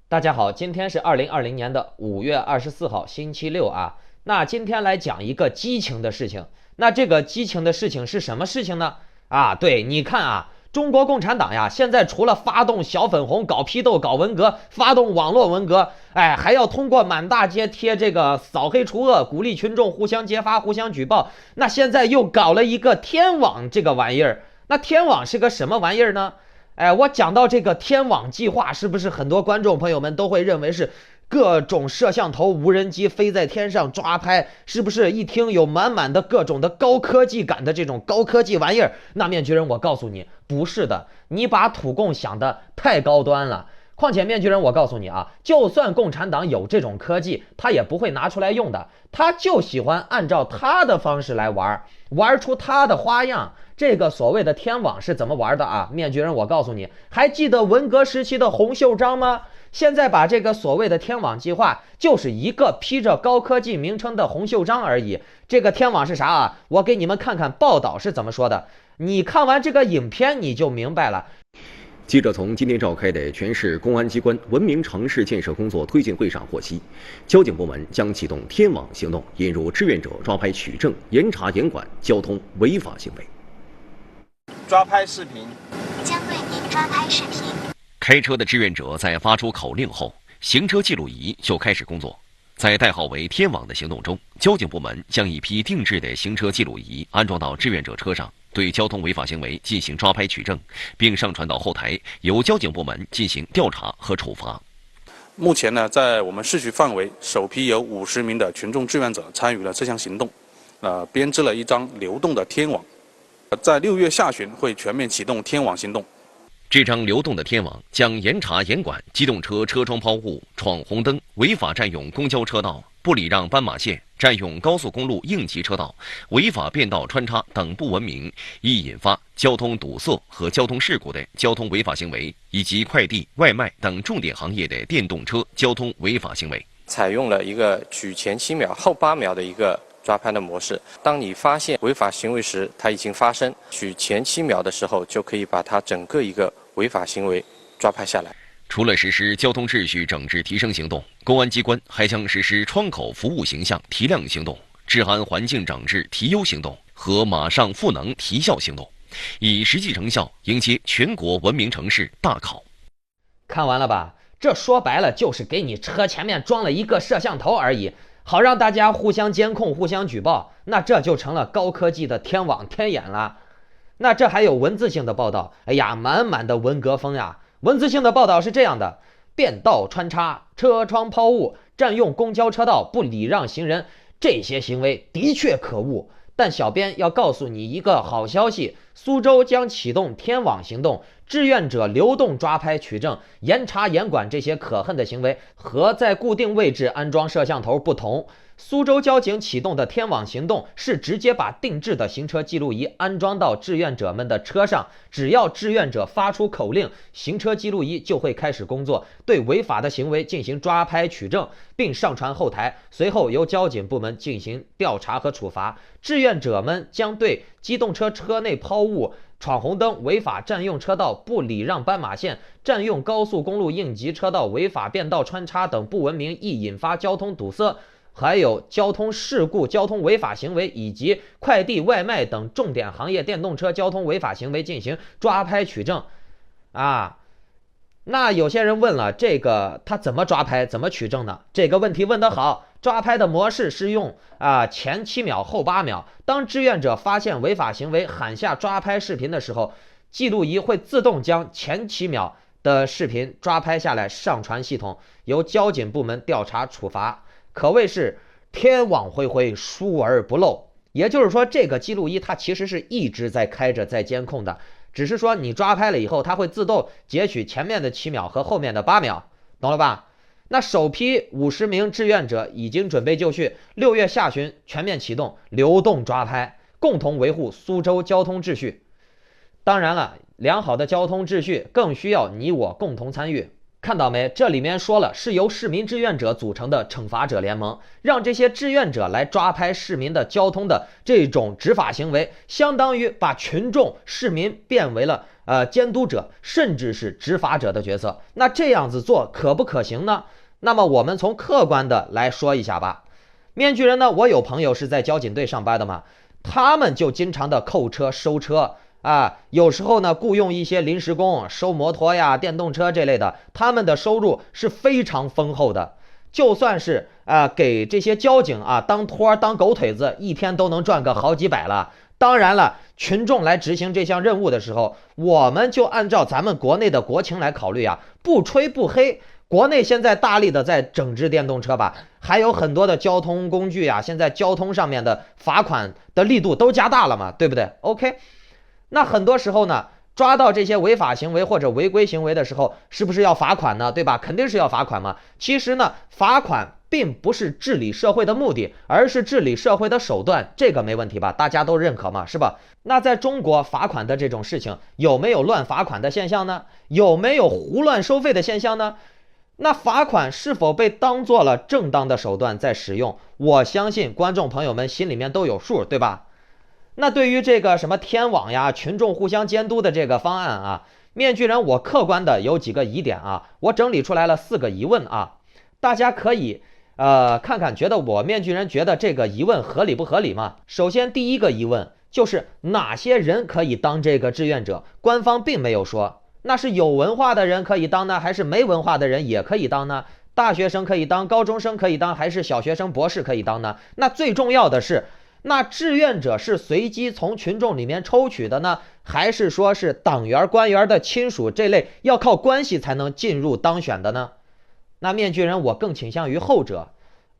大家好，今天是2020年的5月24号，星期六啊。那今天来讲一个激情的事情。那这个激情的事情是什么事情呢？对，你看啊，中国共产党呀，现在除了发动小粉红、搞批斗、搞文革，发动网络文革，还要通过满大街贴这个扫黑除恶，鼓励群众互相揭发、互相举报。那现在又搞了一个天网这个玩意儿。那天网是个什么玩意儿呢？我讲到这个天网计划，是不是很多观众朋友们都会认为是各种摄像头、无人机飞在天上抓拍？是不是一听有满满的各种的高科技感的这种高科技玩意儿？那面具人，我告诉你，不是的，你把土共想的太高端了。况且面具人，我告诉你啊，就算共产党有这种科技，他也不会拿出来用的，他就喜欢按照他的方式来玩出他的花样。这个所谓的天网是怎么玩的啊？面具人，我告诉你，还记得文革时期的洪秀章吗？现在把这个所谓的天网计划，就是一个披着高科技名称的洪秀章而已。这个天网是啥啊？我给你们看看报道是怎么说的。你看完这个影片，你就明白了。记者从今天召开的全市公安机关文明城市建设工作推进会上获悉，交警部门将启动天网行动，引入志愿者抓拍取证，严查严管交通违法行为。抓拍视频将为您抓拍视频。开车的志愿者在发出口令后，行车记录仪就开始工作。在代号为天网的行动中，交警部门将一批定制的行车记录仪安装到志愿者车上，对交通违法行为进行抓拍取证，并上传到后台，由交警部门进行调查和处罚。目前呢，在我们市区范围，首批有50名的群众志愿者参与了这项行动，编织了一张流动的天网。在6月下旬会全面启动天网行动。这张流动的天网将严查严管机动车车窗抛物、闯红灯、违法占用公交车道、不礼让斑马线、占用高速公路应急车道、违法变道穿插等不文明、易引发交通堵塞和交通事故的交通违法行为，以及快递、外卖等重点行业的电动车交通违法行为。采用了一个取前7秒后8秒的一个抓拍的模式，当你发现违法行为时，它已经发生，取前7秒的时候，就可以把它整个一个违法行为抓拍下来。除了实施交通秩序整治提升行动，公安机关还将实施窗口服务形象提亮行动、治安环境整治提优行动和马上赋能提效行动，以实际成效迎接全国文明城市大考。看完了吧？这说白了就是给你车前面装了一个摄像头而已，好让大家互相监控、互相举报，那这就成了高科技的天网天眼了。那这还有文字性的报道，满满的文革风呀！文字性的报道是这样的：变道穿插、车窗抛物、占用公交车道、不礼让行人，这些行为的确可恶。但小编要告诉你一个好消息，苏州将启动天网行动，志愿者流动抓拍取证，严查严管这些可恨的行为。和在固定位置安装摄像头不同，苏州交警启动的天网行动是直接把定制的行车记录仪安装到志愿者们的车上，只要志愿者发出口令，行车记录仪就会开始工作，对违法的行为进行抓拍取证，并上传后台，随后由交警部门进行调查和处罚。志愿者们将对机动车车内抛物、闯红灯、违法占用车道、不礼让斑马线、占用高速公路应急车道、违法变道穿插等不文明易引发交通堵塞，还有交通事故、交通违法行为以及快递、外卖等重点行业电动车交通违法行为进行抓拍取证。那有些人问了，这个他怎么抓拍、怎么取证呢？这个问题问得好。抓拍的模式是用前7秒后8秒，当志愿者发现违法行为喊下抓拍视频的时候，记录仪会自动将前7秒的视频抓拍下来上传系统，由交警部门调查处罚，可谓是天网恢恢，疏而不漏。也就是说，这个记录仪它其实是一直在开着，在监控的，只是说你抓拍了以后，它会自动截取前面的7秒和后面的8秒，懂了吧？那首批50名志愿者已经准备就绪，6月下旬全面启动流动抓拍，共同维护苏州交通秩序。当然了，良好的交通秩序更需要你我共同参与。看到没？这里面说了，是由市民志愿者组成的惩罚者联盟，让这些志愿者来抓拍市民的交通的这种执法行为，相当于把群众、市民变为了监督者，甚至是执法者的角色。那这样子做可不可行呢？那么我们从客观的来说一下吧。面具人呢，我有朋友是在交警队上班的嘛，他们就经常的扣车、收车。有时候呢，雇佣一些临时工收摩托呀、电动车这类的，他们的收入是非常丰厚的。就算是给这些交警当托当狗腿子，一天都能赚个好几百了。当然了，群众来执行这项任务的时候，我们就按照咱们国内的国情来考虑不吹不黑。国内现在大力的在整治电动车吧，还有很多的交通工具现在交通上面的罚款的力度都加大了嘛，对不对 ？OK。那很多时候呢，抓到这些违法行为或者违规行为的时候，是不是要罚款呢？对吧？肯定是要罚款嘛。其实呢，罚款并不是治理社会的目的，而是治理社会的手段，这个没问题吧？大家都认可嘛，是吧？那在中国罚款的这种事情，有没有乱罚款的现象呢？有没有胡乱收费的现象呢？那罚款是否被当做了正当的手段在使用？我相信观众朋友们心里面都有数，对吧？那对于这个什么天网呀、群众互相监督的这个方案面具人我客观的有几个疑点我整理出来了4个疑问大家可以看看，觉得我面具人觉得这个疑问合理不合理嘛？首先第一个疑问就是哪些人可以当这个志愿者？官方并没有说，那是有文化的人可以当呢，还是没文化的人也可以当呢？大学生可以当，高中生可以当，还是小学生、博士可以当呢？那最重要的是，那志愿者是随机从群众里面抽取的呢，还是说是党员、官员的亲属这类要靠关系才能进入当选的呢？那面具人我更倾向于后者，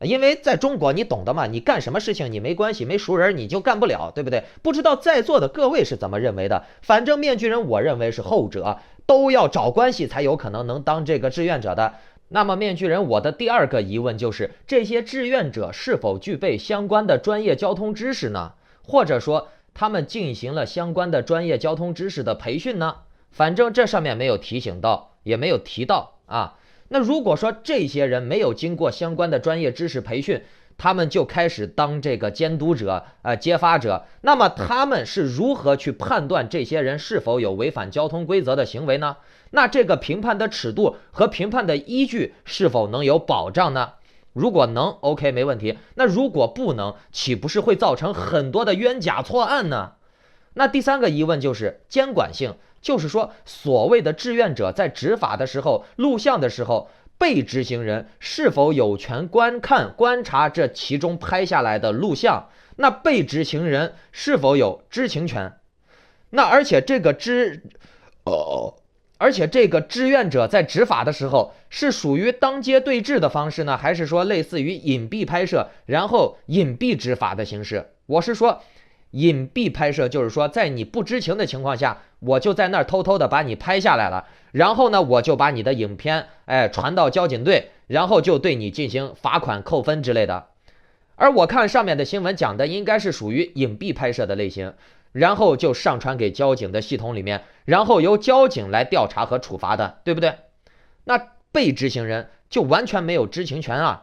因为在中国你懂的嘛，你干什么事情你没关系、没熟人你就干不了，对不对？不知道在座的各位是怎么认为的？反正面具人我认为是后者，都要找关系才有可能能当这个志愿者的。那么面具人我的第二个疑问就是，这些志愿者是否具备相关的专业交通知识呢？或者说他们进行了相关的专业交通知识的培训呢？反正这上面没有提醒到，也没有提到那如果说这些人没有经过相关的专业知识培训，他们就开始当这个监督者、揭发者，那么他们是如何去判断这些人是否有违反交通规则的行为呢？那这个评判的尺度和评判的依据是否能有保障呢？如果能 ，OK 没问题。那如果不能，岂不是会造成很多的冤假错案呢？那第三个疑问就是监管性，就是说所谓的志愿者在执法的时候、录像的时候，被执行人是否有权观看、观察这其中拍下来的录像？那被执行人是否有知情权？那而且这个志愿者在执法的时候是属于当街对质的方式呢，还是说类似于隐蔽拍摄，然后隐蔽执法的形式？我是说隐蔽拍摄，就是说在你不知情的情况下，我就在那儿偷偷的把你拍下来了，然后呢我就把你的影片传到交警队，然后就对你进行罚款、扣分之类的。而我看上面的新闻讲的应该是属于隐蔽拍摄的类型，然后就上传给交警的系统里面，然后由交警来调查和处罚的，对不对？那被执行人就完全没有知情权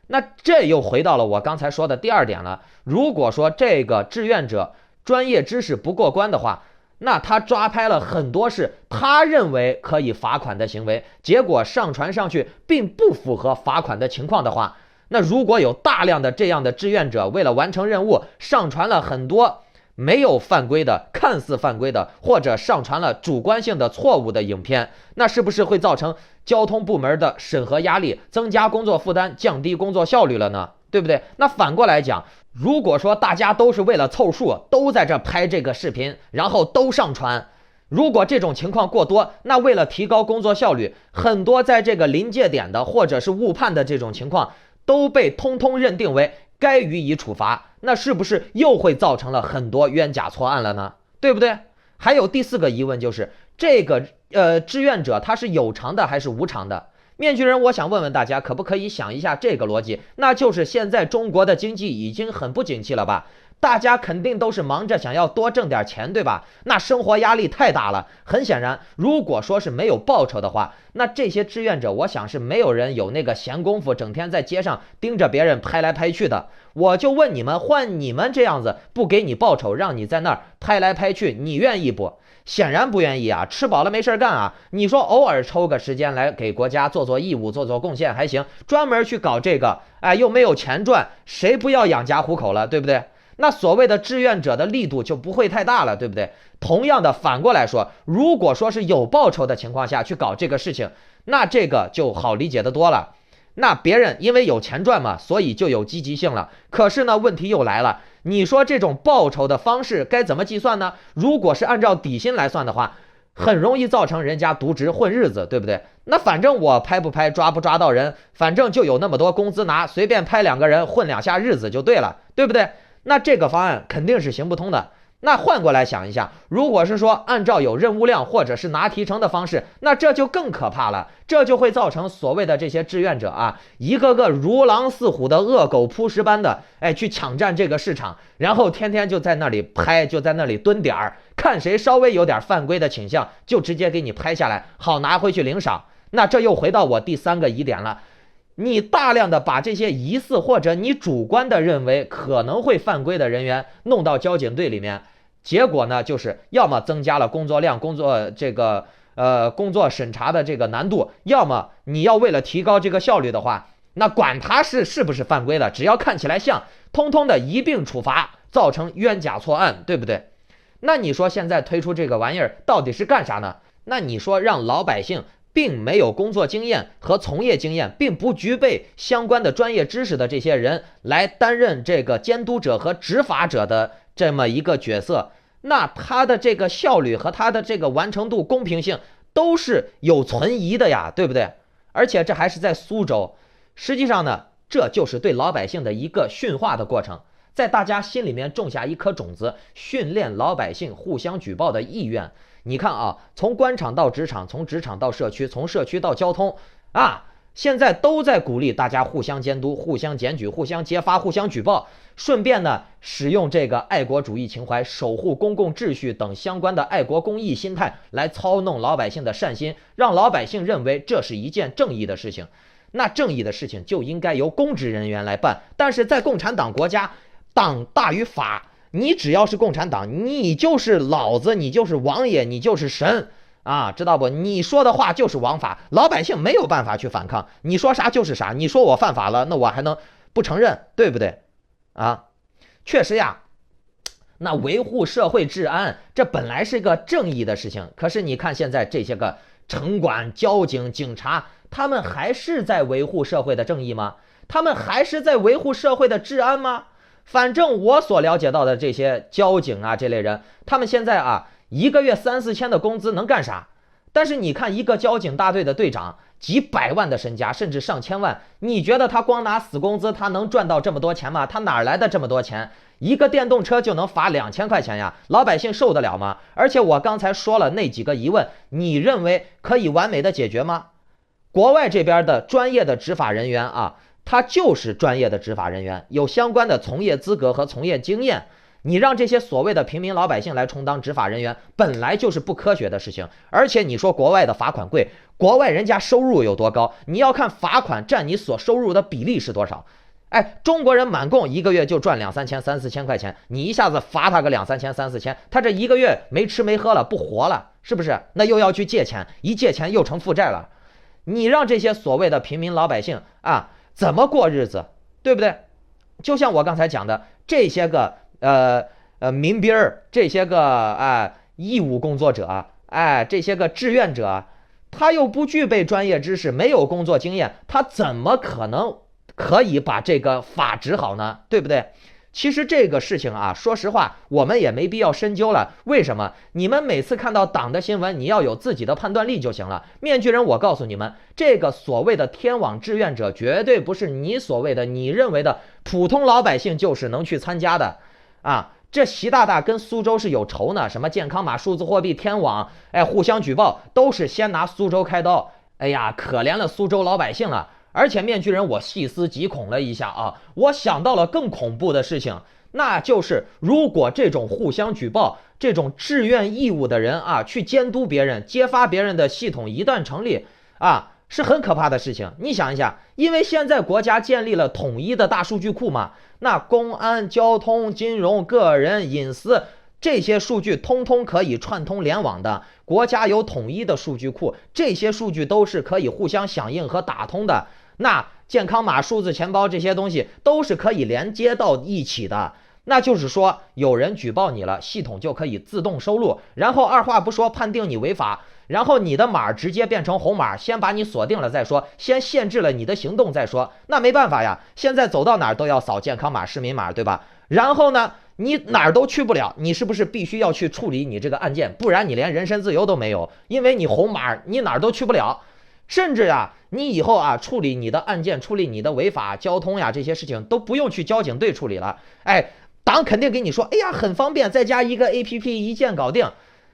那这又回到了我刚才说的第二点了。如果说这个志愿者专业知识不过关的话，那他抓拍了很多是他认为可以罚款的行为，结果上传上去并不符合罚款的情况的话，那如果有大量的这样的志愿者为了完成任务，上传了很多没有犯规的、看似犯规的，或者上传了主观性的错误的影片，那是不是会造成交通部门的审核压力，增加工作负担，降低工作效率了呢？对不对？那反过来讲，如果说大家都是为了凑数，都在这拍这个视频，然后都上传，如果这种情况过多，那为了提高工作效率，很多在这个临界点的或者是误判的这种情况都被通通认定为该予以处罚，那是不是又会造成了很多冤假错案了呢？对不对？还有第四个疑问就是这个志愿者他是有偿的还是无偿的？面具人，我想问问大家，可不可以想一下这个逻辑？那就是现在中国的经济已经很不景气了吧？大家肯定都是忙着想要多挣点钱，对吧？那生活压力太大了。很显然，如果说是没有报酬的话，那这些志愿者，我想是没有人有那个闲工夫，整天在街上盯着别人拍来拍去的。我就问你们，换你们这样子，不给你报酬，让你在那儿拍来拍去，你愿意不？显然不愿意啊，吃饱了没事干啊。你说偶尔抽个时间来给国家做做义务、做做贡献还行，专门去搞这个，哎，又没有钱赚，谁不要养家糊口了，对不对？那所谓的志愿者的力度就不会太大了，对不对？同样的，反过来说，如果说是有报酬的情况下去搞这个事情，那这个就好理解得多了。那别人因为有钱赚嘛，所以就有积极性了。可是呢，问题又来了，你说这种报酬的方式该怎么计算呢？如果是按照底薪来算的话，很容易造成人家渎职混日子，对不对？那反正我拍不拍，抓不抓到人，反正就有那么多工资拿，随便拍2个人混2下日子就对了，对不对？那这个方案肯定是行不通的。那换过来想一下，如果是说按照有任务量或者是拿提成的方式，那这就更可怕了。这就会造成所谓的这些志愿者啊，一个个如狼似虎的恶狗扑食般的，去抢占这个市场，然后天天就在那里拍，就在那里蹲点儿，看谁稍微有点犯规的倾向，就直接给你拍下来，好拿回去领赏。那这又回到我第3个疑点了。你大量的把这些疑似或者你主观的认为可能会犯规的人员弄到交警队里面，结果呢，就是要么增加了工作量、工作审查的这个难度，要么你要为了提高这个效率的话，那管他是不是犯规了，只要看起来像，通通的一并处罚，造成冤假错案，对不对？那你说现在推出这个玩意儿到底是干啥呢？那你说让老百姓并没有工作经验和从业经验，并不具备相关的专业知识的这些人来担任这个监督者和执法者的这么一个角色，那他的这个效率和他的这个完成度、公平性都是有存疑的呀，对不对？而且这还是在苏州。实际上呢，这就是对老百姓的一个驯化的过程，在大家心里面种下一颗种子，训练老百姓互相举报的意愿。你看啊，从官场到职场，从职场到社区，从社区到交通啊，现在都在鼓励大家互相监督、互相检举、互相揭发、互相举报，顺便呢，使用这个爱国主义情怀、守护公共秩序等相关的爱国公益心态来操弄老百姓的善心，让老百姓认为这是一件正义的事情。那正义的事情就应该由公职人员来办，但是在共产党国家，党大于法。你只要是共产党，你就是老子，你就是王爷，你就是神啊，知道不？你说的话就是王法，老百姓没有办法去反抗，你说啥就是啥。你说我犯法了，那我还能不承认，对不对？啊，确实呀。那维护社会治安，这本来是个正义的事情，可是你看现在这些个城管、交警、警察，他们还是在维护社会的正义吗？他们还是在维护社会的治安吗？反正我所了解到的这些交警啊这类人，他们现在啊1个月3、4千的工资能干啥？但是你看一个交警大队的队长，几百万的身家，甚至上千万，你觉得他光拿死工资，他能赚到这么多钱吗？他哪来的这么多钱？一个电动车就能罚2000块钱呀，老百姓受得了吗？而且我刚才说了那几个疑问，你认为可以完美的解决吗？国外这边的专业的执法人员啊，他就是专业的执法人员，有相关的从业资格和从业经验。你让这些所谓的平民老百姓来充当执法人员，本来就是不科学的事情。而且你说国外的罚款贵，国外人家收入有多高？你要看罚款占你所收入的比例是多少。哎，中国人满共1个月就赚2、3千、3、4千块钱，你一下子罚他个2、3千、3、4千，他这1个月没吃没喝了，不活了，是不是？那又要去借钱，一借钱又成负债了。你让这些所谓的平民老百姓啊，怎么过日子，对不对？就像我刚才讲的，这些个民兵儿，这些个义务工作者，这些个志愿者，他又不具备专业知识，没有工作经验，他怎么可能可以把这个法执好呢？对不对？其实这个事情啊，说实话，我们也没必要深究了。为什么？你们每次看到党的新闻，你要有自己的判断力就行了。面具人，我告诉你们，这个所谓的天网志愿者，绝对不是你所谓的、你认为的普通老百姓就是能去参加的啊！这习大大跟苏州是有仇呢，什么健康码、数字货币、天网，互相举报，都是先拿苏州开刀。哎呀，可怜了苏州老百姓了。而且面具人，我细思极恐了一下啊，我想到了更恐怖的事情，那就是如果这种互相举报、这种志愿义务的人啊，去监督别人、揭发别人的系统一旦成立啊，是很可怕的事情。你想一下，因为现在国家建立了统一的大数据库嘛，那公安、交通、金融、个人隐私这些数据通通可以串通联网的，国家有统一的数据库，这些数据都是可以互相响应和打通的。那健康码、数字钱包这些东西都是可以连接到一起的。那就是说，有人举报你了，系统就可以自动收录，然后二话不说判定你违法，然后你的码直接变成红码，先把你锁定了再说，先限制了你的行动再说。那没办法呀，现在走到哪儿都要扫健康码、市民码，对吧？然后呢，你哪儿都去不了，你是不是必须要去处理你这个案件？不然你连人身自由都没有，因为你红码，你哪儿都去不了。甚至呀，你以后啊处理你的案件、处理你的违法交通呀这些事情都不用去交警队处理了。哎，党肯定给你说，哎呀很方便，再加一个 APP 一键搞定，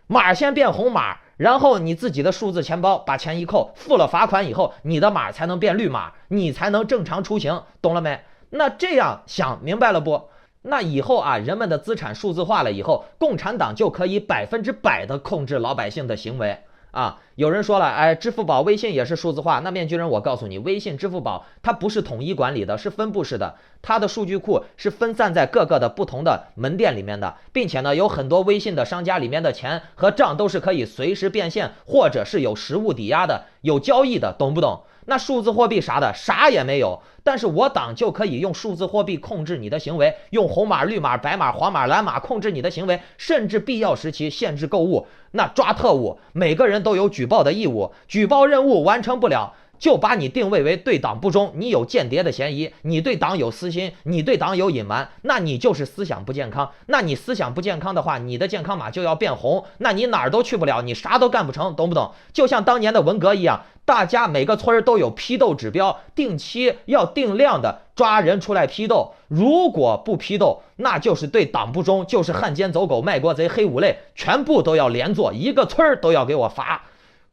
码先变红码，然后你自己的数字钱包把钱一扣，付了罚款以后，你的码才能变绿码，你才能正常出行，懂了没？那这样想明白了不？那以后啊，人们的资产数字化了以后，共产党就可以100%的控制老百姓的行为。啊，有人说了，哎，支付宝、微信也是数字化。那面具人，我告诉你，微信、支付宝它不是统一管理的，是分布式的，它的数据库是分散在各个的不同的门店里面的，并且呢，有很多微信的商家里面的钱和账都是可以随时变现，或者是有实物抵押的、有交易的，懂不懂？那数字货币啥的，啥也没有。但是我党就可以用数字货币控制你的行为，用红码、绿码、白码、黄码、蓝码控制你的行为，甚至必要时期限制购物。那抓特务，每个人都有举报的义务，举报任务完成不了，就把你定位为对党不忠，你有间谍的嫌疑，你对党有私心，你对党有隐瞒，那你就是思想不健康。那你思想不健康的话，你的健康码就要变红，那你哪儿都去不了，你啥都干不成，懂不懂？就像当年的文革一样，大家每个村都有批斗指标，定期要定量的抓人出来批斗，如果不批斗，那就是对党不忠，就是汉奸走狗、卖国贼、黑五类，全部都要连坐，一个村都要给我罚。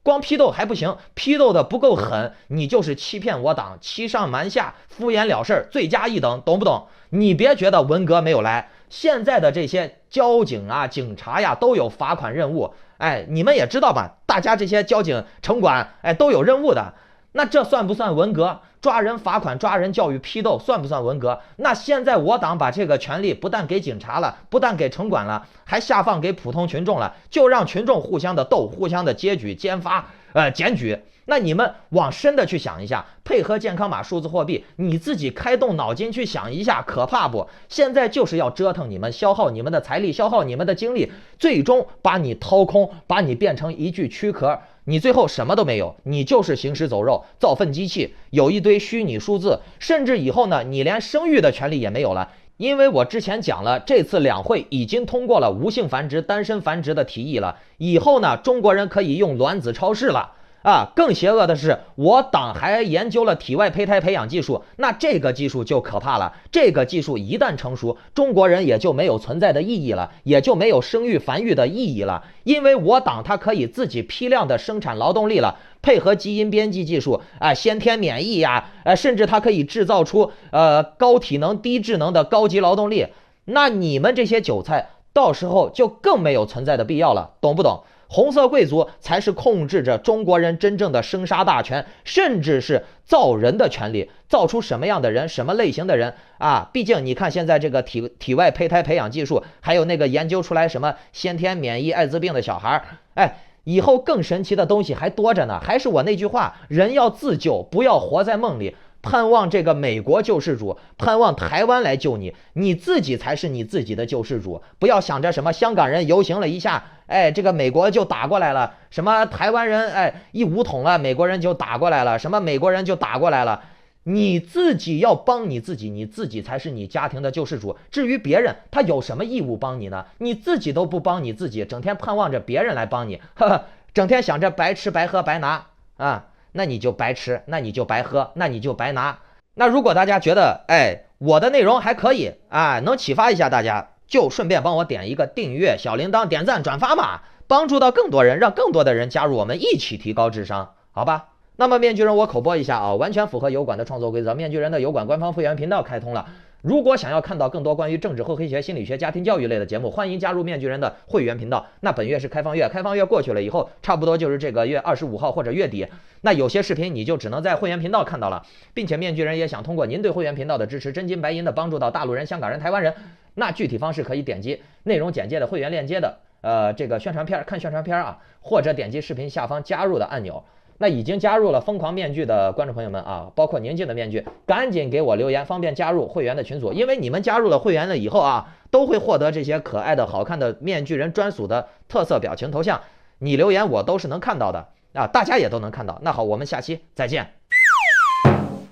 光批斗还不行，批斗的不够狠，你就是欺骗我党，欺上瞒下，敷衍了事，罪加一等，懂不懂？你别觉得文革没有来，现在的这些交警啊、警察呀都有罚款任务，哎，你们也知道吧？大家这些交警、城管，哎，都有任务的。那这算不算文革？抓人罚款、抓人教育、批斗，算不算文革？那现在我党把这个权利不但给警察了，不但给城管了，还下放给普通群众了，就让群众互相的斗，互相的揭举、揭发、检举。那你们往深的去想一下，配合健康码、数字货币，你自己开动脑筋去想一下，可怕不？现在就是要折腾你们，消耗你们的财力，消耗你们的精力，最终把你掏空，把你变成一具躯壳。你最后什么都没有，你就是行尸走肉、造粪机器，有一堆虚拟数字，甚至以后呢，你连生育的权利也没有了。因为我之前讲了，这次两会已经通过了无性繁殖、单身繁殖的提议了，以后呢，中国人可以用卵子超市了。啊，更邪恶的是，我党还研究了体外胚胎培养技术，那这个技术就可怕了。这个技术一旦成熟，中国人也就没有存在的意义了，也就没有生育繁育的意义了。因为我党它可以自己批量的生产劳动力了，配合基因编辑技术啊、先天免疫呀，甚至它可以制造出高体能、低智能的高级劳动力。那你们这些韭菜，到时候就更没有存在的必要了，懂不懂？红色贵族才是控制着中国人真正的生杀大权，甚至是造人的权利，造出什么样的人，什么类型的人啊？毕竟你看现在这个体外胚胎培养技术，还有那个研究出来什么先天免疫艾滋病的小孩，哎，以后更神奇的东西还多着呢。还是我那句话，人要自救，不要活在梦里。盼望这个美国救世主，盼望台湾来救你，你自己才是你自己的救世主。不要想着什么香港人游行了一下，哎，这个美国就打过来了；什么台湾人，哎，一武统了，美国人就打过来了；什么美国人就打过来了。你自己要帮你自己，你自己才是你家庭的救世主。至于别人，他有什么义务帮你呢？你自己都不帮你自己，整天盼望着别人来帮你，呵呵，整天想着白吃白喝白拿啊。那你就白吃，那你就白喝，那你就白拿。那如果大家觉得，哎，我的内容还可以啊，能启发一下大家，就顺便帮我点一个订阅、小铃铛、点赞、转发嘛，帮助到更多人，让更多的人加入我们一起提高智商，好吧？那么面具人我口播一下啊，完全符合油管的创作规则，面具人的油管官方会员频道开通了。如果想要看到更多关于政治和黑学、心理学、家庭教育类的节目，欢迎加入面具人的会员频道。那本月是开放月，开放月过去了以后，差不多就是这个月25号或者月底，那有些视频你就只能在会员频道看到了，并且面具人也想通过您对会员频道的支持，真金白银的帮助到大陆人、香港人、台湾人。那具体方式可以点击内容简介的会员链接的这个宣传片，看宣传片啊，或者点击视频下方加入的按钮。那已经加入了疯狂面具的观众朋友们啊，包括宁静的面具，赶紧给我留言，方便加入会员的群组。因为你们加入了会员了以后啊，都会获得这些可爱的好看的面具人专属的特色表情头像，你留言我都是能看到的啊，大家也都能看到。那好，我们下期再见。